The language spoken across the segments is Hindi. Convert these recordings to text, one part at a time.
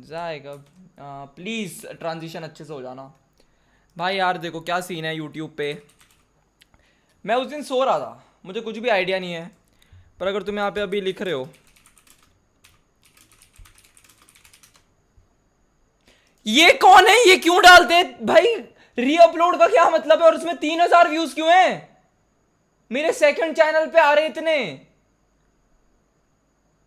जाएगा। प्लीज़ ट्रांजिशन अच्छे से हो जाना भाई। यार देखो क्या सीन है यूट्यूब पे। मैं उस दिन सो रहा था, मुझे कुछ भी आइडिया नहीं है, पर अगर तुम यहाँ पे अभी लिख रहे हो, ये कौन है, ये क्यों डालते हैं भाई? रीअपलोड का क्या मतलब है? और उसमें 3,000 व्यूज क्यों हैं? मेरे सेकंड चैनल पे आ रहे इतने।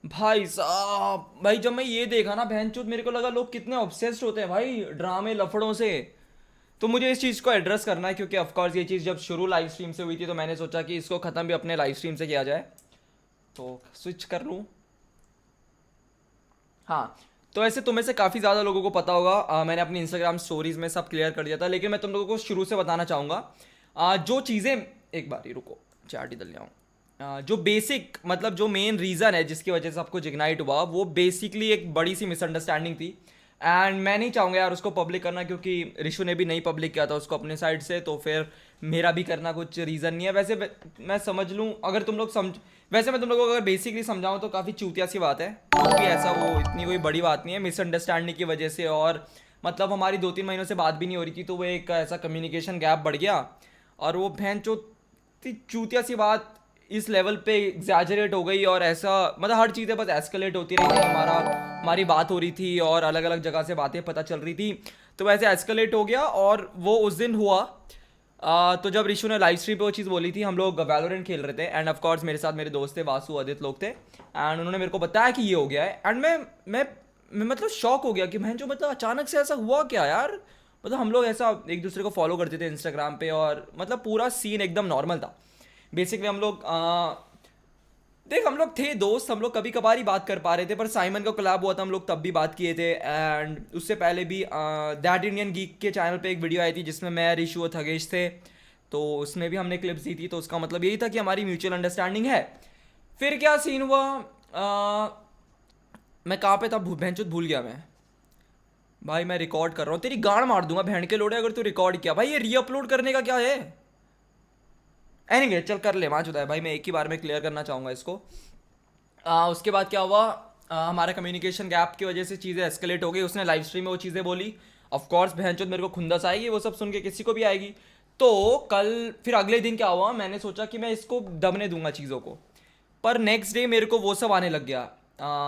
भाई साहब, भाई जब मैं ये देखा ना बहनचोद, मेरे को लगा लोग कितने ऑब्सेस्ड होते हैं भाई ड्रामे लफड़ों से। तो मुझे इस चीज़ को एड्रेस करना है, क्योंकि ऑफकोर्स ये चीज़ जब शुरू लाइव स्ट्रीम से हुई थी तो मैंने सोचा कि इसको ख़त्म भी अपने लाइव स्ट्रीम से किया जाए। तो स्विच कर लूँ। हाँ, तो ऐसे तुम्हें से काफ़ी ज़्यादा लोगों को पता होगा, मैंने अपनी इंस्टाग्राम स्टोरीज में सब क्लियर कर दिया था, लेकिन मैं तुम लोगों को शुरू से बताना चाहूँगा। जो चीज़ें, एक बार ही रुको, चाट ही दल जाऊँ। जो बेसिक मतलब जो मेन रीज़न है जिसकी वजह से सब कुछ इग्नाइट हुआ, वो बेसिकली एक बड़ी सी मिसअंडरस्टैंडिंग थी। एंड मैं नहीं चाहूँगा यार उसको पब्लिक करना, क्योंकि ऋषु ने भी नहीं पब्लिक किया था उसको अपने साइड से, तो फिर मेरा भी करना कुछ रीज़न नहीं है। वैसे मैं समझ लूँ अगर तुम लोग समझ, वैसे मैं तुम लोगों को अगर बेसिकली समझाऊँ तो काफ़ी चूतिया सी बात है, कुछ भी ऐसा वो इतनी कोई बड़ी बात नहीं है। मिसअंडरस्टैंडिंग की वजह से, और मतलब हमारी 2-3 महीनों से बात भी नहीं हो रही थी, तो वो एक ऐसा कम्युनिकेशन गैप बढ़ गया, और वो बहन चूतिया सी बात इस लेवल पे एग्जैजरेट हो गई, और ऐसा मतलब हर चीज़ें बस एस्केलेट होती रही थी। हमारी बात हो रही थी और अलग अलग जगह से बातें पता चल रही थी, तो वैसे एस्केलेट हो गया, और वो उस दिन हुआ। तो जब ऋषु ने लाइव स्ट्रीम पे वो चीज़ बोली थी, हम लोग वैलोरेंट खेल रहे थे, एंड ऑफ कोर्स मेरे साथ मेरे दोस्त थे, वासु अदित लोग थे, एंड उन्होंने मेरे को बताया कि ये हो गया है। एंड मैं मतलब शॉक हो गया कि मैं जो मतलब अचानक से ऐसा हुआ क्या यार। मतलब हम लोग ऐसा एक दूसरे को फॉलो करते थे इंस्टाग्राम पे, और मतलब पूरा सीन एकदम नॉर्मल था। बेसिकली हम लोग देख, हम लोग थे दोस्त, हम लोग कभी कभार ही बात कर पा रहे थे, पर साइमन का कोलैब हुआ था, हम लोग तब भी बात किए थे। एंड उससे पहले भी दैट इंडियन गीक के चैनल पे एक वीडियो आई थी जिसमें मैं, ऋषु और थगेश थे, तो उसमें भी हमने क्लिप्स दी थी, तो उसका मतलब यही था कि हमारी म्यूचुअल अंडरस्टैंडिंग है। फिर क्या सीन हुआ, मैं कहाँ पे था, भैंचोद भूल गया मैं। भाई मैं रिकॉर्ड कर रहा हूँ, तेरी गाड़ मार दूंगा बहन के लोड़े अगर तू रिकॉर्ड किया। भाई ये रीअपलोड करने का क्या है? एनीवे चल कर ले, वहाँ चुदा है भाई, मैं एक ही बार में क्लियर करना चाहूँगा इसको। उसके बाद क्या हुआ, हमारा कम्युनिकेशन गैप की वजह से चीज़ें एस्केलेट हो गई। उसने लाइव स्ट्रीम में वो चीज़ें बोली, ऑफ कोर्स बहनचोद मेरे को खुंदस आएगी, वो सब सुन के किसी को भी आएगी। तो कल फिर अगले दिन क्या हुआ, मैंने सोचा कि मैं इसको दबने दूंगा चीज़ों को, पर नेक्स्ट डे मेरे को वो सब आने लग गया।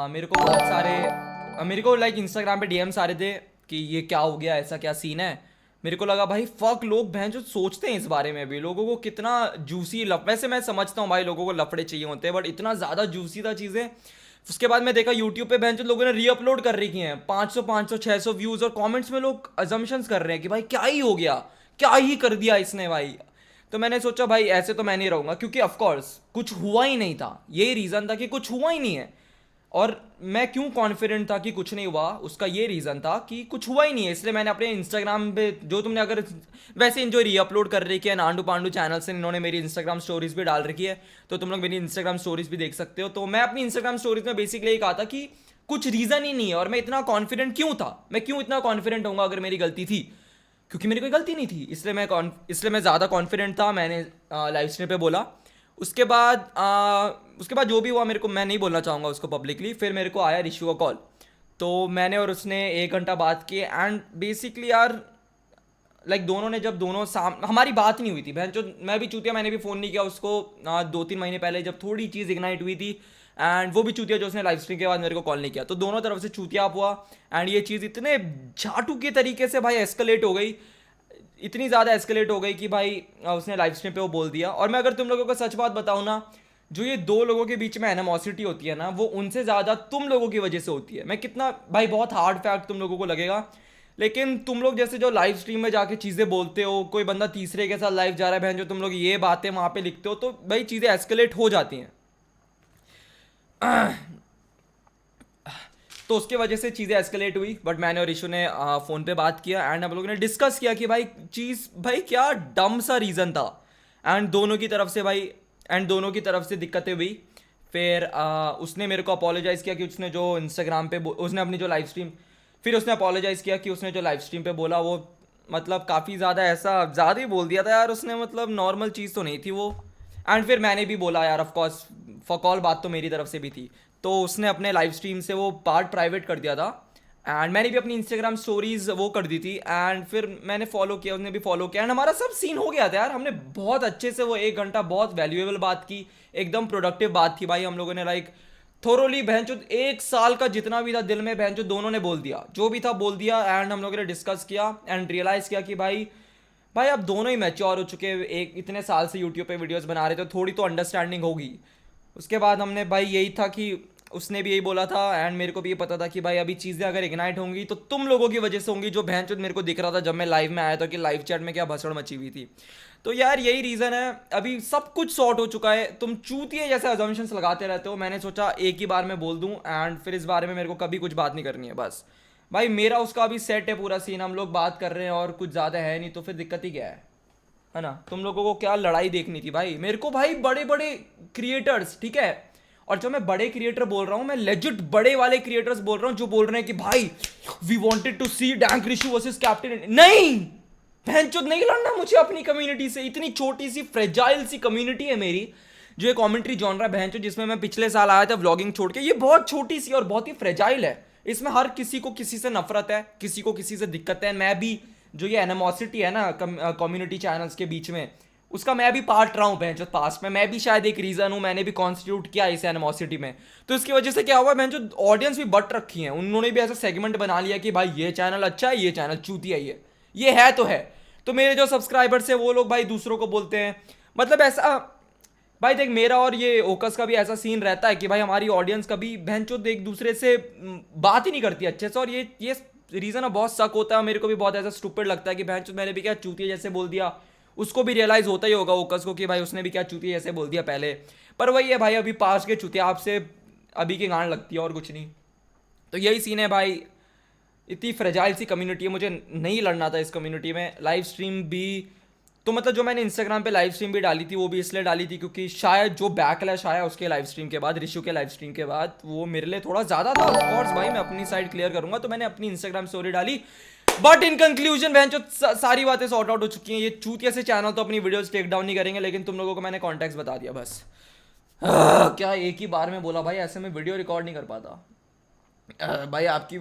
मेरे को बहुत सारे मेरे को लाइक इंस्टाग्राम पे डीएम्स आ रहे थे कि ये क्या हो गया, ऐसा क्या सीन है। मेरे को लगा भाई फक, लोग बहन जो सोचते हैं इस बारे में भी, लोगों को कितना जूसी वैसे मैं समझता हूँ भाई लोगों को लफड़े चाहिए होते हैं, बट इतना ज़्यादा जूसी था चीज़ें। उसके बाद मैं देखा यूट्यूब पे बहन जो लोगों ने रीअपलोड कर रखी हैं, 500 व्यूज़, और कमेंट्स में लोग अजम्पशंस कर रहे हैं कि भाई क्या ही हो गया, क्या ही कर दिया इसने भाई। तो मैंने सोचा भाई ऐसे तो मैं नहीं रहूँगा, क्योंकि ऑफकोर्स कुछ हुआ ही नहीं था, यही रीज़न था कि कुछ हुआ ही नहीं है। और मैं क्यों कॉन्फिडेंट था कि कुछ नहीं हुआ, उसका ये रीज़न था कि कुछ हुआ ही नहीं है, इसलिए मैंने अपने इंस्टाग्राम पे, जो तुमने अगर वैसे इन जो रीअपलोड कर रखी है नांडू पांडू चैनल से, इन्होंने मेरी इंस्टाग्राम स्टोरीज भी डाल रखी है, तो तुम लोग मेरी इंस्टाग्राम स्टोरीज भी देख सकते हो। तो मैं अपनी इंस्टाग्राम स्टोरीज में बेसिकली यही कहा था कि कुछ रीज़न ही नहीं है, और मैं इतना कॉन्फिडेंट क्यों था, मैं क्यों इतना कॉन्फिडेंट होऊंगा अगर मेरी गलती थी, क्योंकि मेरी कोई गलती नहीं थी, इसलिए मैं ज़्यादा कॉन्फिडेंट था, मैंने लाइव स्ट्रीम पे बोला। उसके बाद जो भी हुआ, मेरे को, मैं नहीं बोलना चाहूँगा उसको पब्लिकली। फिर मेरे को आया ऋषु का कॉल, तो मैंने और उसने 1 घंटा बात की, एंड बेसिकली यार लाइक दोनों ने, जब दोनों हमारी बात नहीं हुई थी बहन जो, मैं भी चूतिया, मैंने भी फ़ोन नहीं किया उसको 2-3 महीने पहले जब थोड़ी चीज़ इग्नाइट हुई थी, एंड वो भी चूतिया जो उसने लाइव स्ट्रीम के बाद मेरे को कॉल नहीं किया, तो दोनों तरफ से चूतिया आप हुआ। एंड ये चीज़ इतने झाटू के तरीके से भाई एस्केलेट हो गई, इतनी ज़्यादा एस्केलेट हो गई कि भाई उसने लाइव स्ट्रीम पे वो बोल दिया। और मैं अगर तुम लोगों को सच बात बताऊँ ना, जो ये दो लोगों के बीच में एनिमोसिटी होती है ना, वो उनसे ज़्यादा तुम लोगों की वजह से होती है। मैं कितना भाई, बहुत हार्ड फैक्ट तुम लोगों को लगेगा, लेकिन तुम लोग जैसे जो लाइव स्ट्रीम में जाके चीज़ें बोलते हो, कोई बंदा तीसरे के साथ लाइव जा रहा है बहन जो, तुम लोग ये बातें वहाँ पे लिखते हो, तो भाई चीज़ें एस्केलेट हो जाती हैं। तो उसके वजह से चीज़ें एस्केलेट हुई, बट मैंने और ईशु ने फ़ोन पे बात किया, एंड हम लोगों ने डिस्कस किया कि भाई चीज़, भाई क्या डम सा रीज़न था, एंड दोनों की तरफ से भाई, एंड दोनों की तरफ से दिक्कतें हुई। फिर उसने मेरे को अपोलोजाइज़ किया कि उसने जो इंस्टाग्राम पे उसने अपनी जो लाइव स्ट्रीम, फिर उसने अपोलोजाइज़ किया कि उसने जो लाइव स्ट्रीम पे बोला वो मतलब काफ़ी ज़्यादा ऐसा ज़्यादा ही बोल दिया था यार उसने, मतलब नॉर्मल चीज़ तो नहीं थी वो। एंड फिर मैंने भी बोला यार, ऑफ कोर्स फॉर कॉल बात तो मेरी तरफ से भी थी, तो उसने अपने लाइव स्ट्रीम से वो पार्ट प्राइवेट कर दिया था एंड मैंने भी अपनी इंस्टाग्राम स्टोरीज वो कर दी थी एंड फिर मैंने फॉलो किया, उसने भी फॉलो किया एंड हमारा सब सीन हो गया था यार। हमने बहुत अच्छे से वो 1 घंटा बहुत वैल्यूएबल बात की, एकदम प्रोडक्टिव बात थी भाई। हम लोगों ने लाइक थोरोली बहनचो 1 साल का जितना भी था दिल में बहनचो दोनों ने बोल दिया, जो भी था बोल दिया एंड हम लोगों ने डिस्कस किया एंड रियलाइज़ किया कि भाई भाई आप दोनों ही मैच्योर हो चुके हैं, एक इतने साल से यूट्यूब पे वीडियोस बना रहे थे, तो थोड़ी तो अंडरस्टैंडिंग होगी। उसके बाद हमने भाई यही था कि उसने भी यही बोला था एंड मेरे को भी ये पता था कि भाई अभी चीज़ें अगर इग्नाइट होंगी तो तुम लोगों की वजह से होंगी, जो बहन चोद मेरे को दिख रहा था जब मैं लाइव में आया था कि लाइव चैट में क्या भसड़ मची हुई थी। तो यार यही रीज़न है, अभी सब कुछ सॉर्ट हो चुका है। तुम चूतिए जैसे अजम्पशंस लगाते रहते हो, मैंने सोचा एक ही बार में बोल दूं एंड फिर इस बारे में मेरे को कभी कुछ बात नहीं करनी है बस। भाई मेरा उसका अभी सेट है पूरा सीन, हम लोग बात कर रहे हैं और कुछ ज़्यादा है नहीं, तो फिर दिक्कत ही क्या है ना। तुम लोगों को क्या लड़ाई देखनी थी भाई, मेरे को भाई बड़े बड़े क्रिएटर्स, ठीक है, और जब मैं बड़े क्रिएटर बोल रहा हूं मैं लेजिट बड़े वाले क्रिएटर्स बोल रहा हूं जो बोल रहे हैं कि भाई we wanted to see Dank Rishu versus captain. नहीं भैंचोद नहीं लड़ना मुझे अपनी कम्युनिटी से, इतनी छोटी सी फ्रेजाइल सी कम्युनिटी है मेरी, जो एक कॉमेंट्री जॉनरा भैंचोद जिसमें मैं पिछले साल आया था व्लॉगिंग छोड़ के, ये बहुत छोटी सी और बहुत ही फ्रेजाइल है। इसमें हर किसी को किसी से नफरत है, किसी को किसी से दिक्कत है। मैं भी जो ये एनिमोसिटी है ना कम्युनिटी चैनल्स के बीच में, उसका मैं भी पार्ट रहा हूँ भैंचोद पास्ट में, मैं भी शायद एक रीज़न हूँ, मैंने भी कॉन्स्टिट्यूट किया इस एनिमोसिटी में। तो इसकी वजह से क्या हुआ भैंचोद, ऑडियंस भी बट रखी है, उन्होंने भी ऐसा सेगमेंट बना लिया कि भाई ये चैनल अच्छा है, ये चैनल चूतिया है, ये है तो है। तो मेरे जो सब्सक्राइबर्स है वो लोग भाई दूसरों को बोलते हैं, मतलब ऐसा भाई देख मेरा और ये ओकस का भी ऐसा सीन रहता है कि भाई हमारी ऑडियंस कभी भैंचोद एक दूसरे से बात ही नहीं करती अच्छे से, और ये रीज़न है बहुत शक होता है मेरे को भी, बहुत ऐसा स्टूपिड लगता है कि भैंचोद मैंने भी क्या चूतिया जैसे बोल दिया। उसको भी रियलाइज होता ही होगा ओकस को कि भाई उसने भी क्या चूतिया जैसे बोल दिया पहले, पर वही है भाई अभी पास के चूतिया आपसे अभी की गांड लगती है और कुछ नहीं। तो यही सीन है भाई, इतनी फ्रेजाइल सी कम्युनिटी है, मुझे नहीं लड़ना था इस कम्युनिटी में। लाइव स्ट्रीम भी तो मतलब जो मैंने इंस्टाग्राम पे लाइव स्ट्रीम भी डाली थी वो भी इसलिए डाली थी क्योंकि शायद जो बैकलैश आया उसके लाइव स्ट्रीम के बाद, ऋषु के लाइव स्ट्रीम के बाद, वो मेरे लिए थोड़ा ज़्यादा था। ऑफ कोर्स भाई मैं अपनी साइड क्लियर करूंगा, तो मैंने अपनी इंस्टाग्राम स्टोरी डाली, बट इन कंक्लूजन बहन जो सारी बातें सॉर्ट आउट हो चुकी हैं। ये चूतिया से चैनल तो अपनी वीडियोस टेक डाउन नहीं करेंगे, लेकिन तुम लोगों को मैंने कॉन्टेक्स्ट बता दिया बस। क्या एक ही बार में बोला भाई, ऐसे में वीडियो रिकॉर्ड नहीं कर पाता भाई। आपकी